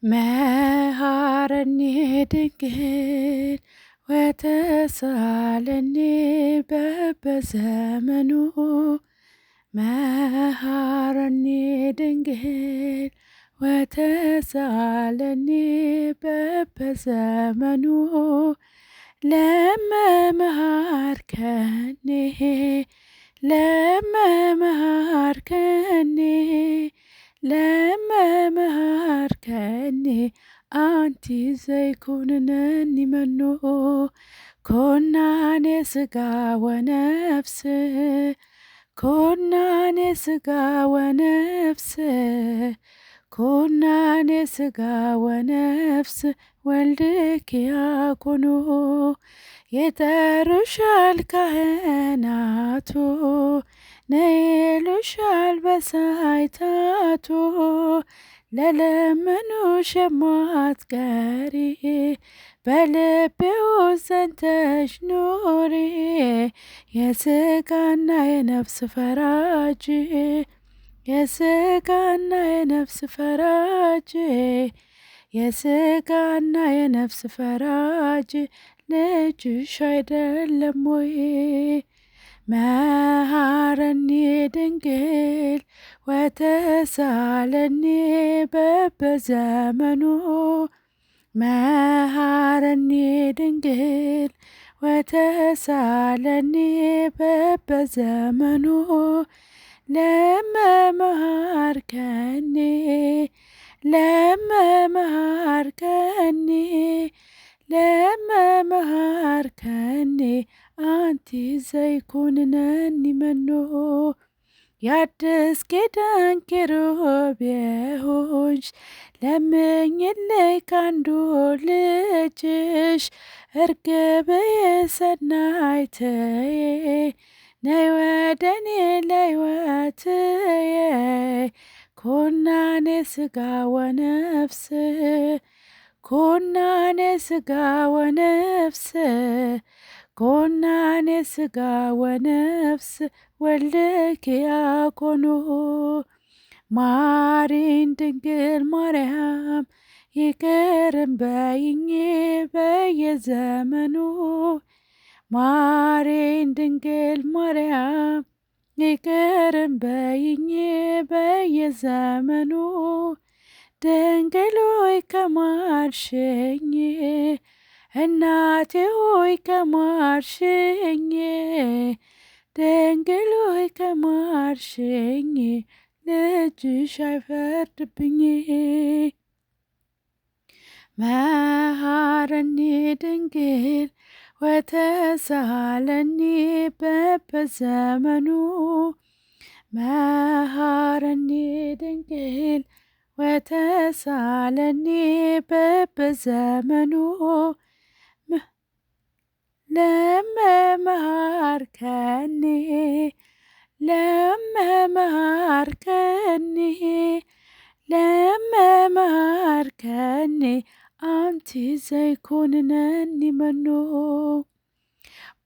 መሃረኒ ድንግል ወተሳለኒ በበዘመኑ መሃረኒ ድንግል ወተሳለኒ በበዘመኑ ለመመሃርከኒ ለመመሃርከኒ አንቲ ዘይኩንነኒ መኑ ኮናኔ ሥጋ ወነፍስ ኮናኔ ሥጋ ወነፍስ ኮናኔ ሥጋ ወነፍስ ወልድኪ ያኮኑ የጠሩሻል ካህናቱ ነይ ይሉሻል በሳይታቱ ለለመኑሽ የማትቀሪ በልቤ ውስጥ ጸንተሽ ኑሪ የሥጋና የነፍስ ፈራጅ የሥጋና የነፍስ ፈራጅ የሥጋና የነፍስ ፈራጅ ልጅሽ አይደለም ወይ? መሃረኒ ድንግል ወተሳለኒ በበዘመኑ መሃረኒ ድንግል ወተሳለኒ በበዘመኑ ለመመሃርከኒ ለመመሃርከኒ አንቲ ዘይኩንነኒ መኑ የአዲስ ኪዳን ኪሩብ የሆንሽ ለምኝልኝ ካንዱ ልጅሽ እርግብዬ ሰናይትዬ ነይ ወደኔ ለሕይወትዬ ኮናኔ ሥጋ ወነፍስ ኮናኔ ሥጋ ወነፍስ ኮናኔ ሥጋ ወነፍስ ወልድኪ ያኮኑ ማሪን ድንግል ማርያም ይቅርም በይኝ በየዘመኑ ማሪን ድንግል ማርያም ይቅርም በይኝ በየዘመኑ ድንግል ሆይ ከማርሽኝ እናቴ ሆይ ከማርሽኝ ድንግል ሆይ ከማርሽኝ ልጅሽ አይፈርድብኝ መሃረኒ ድንግል ወተሳለኒ በበዘመኑ መሃረኒ ድንግል ወተሳለኒ በበዘመኑ ለመመሃርከኒ አንቲ ዘይኩንነኒ መኑ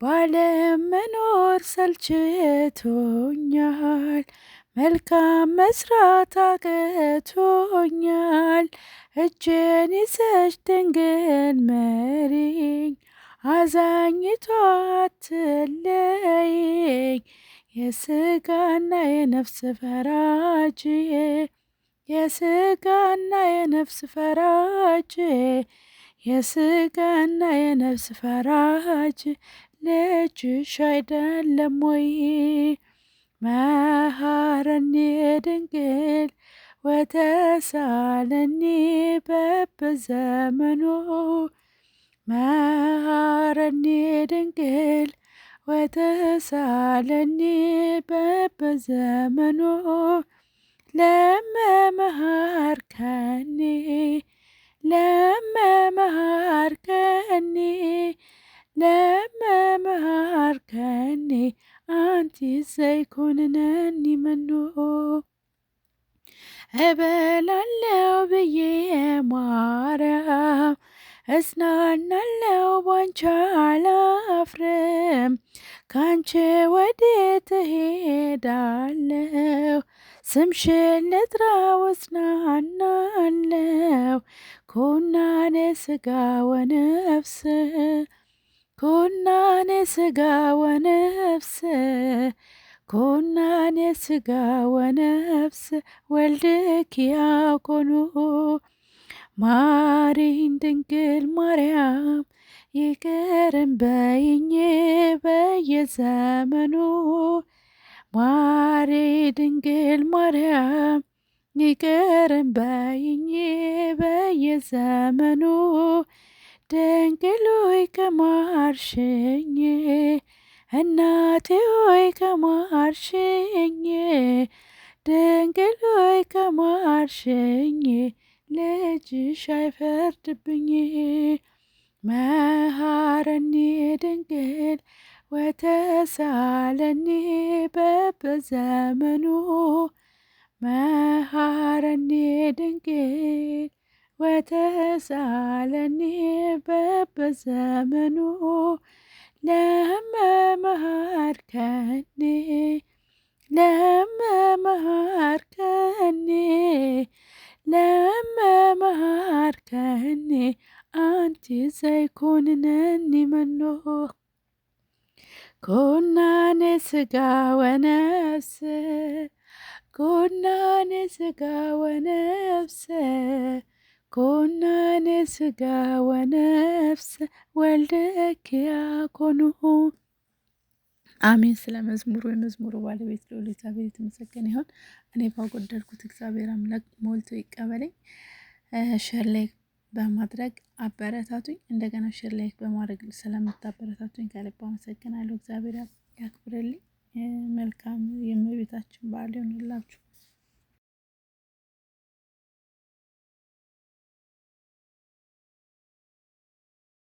ባለም መኖር ሰልችቶኛል መልካም መስራት አቅቶኛል እጄን ይዘሽ ድንግል መሪኝ አዛኝቷ አትለይኝ የሥጋና የነፍስ ፈራጅ የሥጋና የነፍስ ፈራጅ የሥጋና የነፍስ ፈራጅ ልጅሽ አይደለም ወይ? መሃረኒ ድንግል ወተሳለኒ በበዘመኑ መሃረኒ ድንግል ወተሳለኒ በበዘመኑ ለመመሃርከኒ አንቲ ዘይኩንነኒ መኑ እበላለው ብዬ ማርያም እጽናናለው ባንቺ አላፍርም ካንቺ ወዴት እሄዳለው ስምሽን ልጥራው እጽናናለው ሥጋ ወነፍስ ኩናኔ ሥጋ ወነፍስ ኩናኔ ሥጋ ወነፍስ ወልድኪ ያኮኑ ማሪን ድንግል ማርያም ይቅርን በይኝ በየዘመኑ ማሪ ድንግል ማርያም ይቅርን በይኝ በየዘመኑ ድንግል ሆይ ከማርሽኝ እናቴ ሆይ ከማርሽኝ ድንግል ሆይ ከማርሽኝ ልጅሽ አይፈርድብኝ መሃረኒ ድንግል ወተሳለኒ በበዘመኑ መሃረኒ ድንግል ወተሳለኒ በበዘመኑ ለመመሃርከኒ ለመመሃርከኒ ለመመሃርከኒ አንቲ ዘይኮንነኒ መኖ ኩናኔ ሥጋ ወነፍስ ኩናኔ ሥጋ ወነፍስ ኩናኔ ሥጋ ወነፍስ ወልድኪ ያኮኑ አሜን። ስለ መዝሙሩ የመዝሙሩ ባለቤት ልዑል እግዚአብሔር የተመሰገነ ይሁን። እኔ ባጎደልኩት እግዚአብሔር አምላክ ሞልቶ ይቀበለኝ። ሼር ላይክ በማድረግ አበረታቱኝ። እንደገና ሼር ላይክ በማድረግ ስለምታበረታቱኝ ከልብ አመሰግናለሁ። እግዚአብሔር ያክብርልኝ። መልካም የእመቤታችን በዓል ይሁንላችሁ።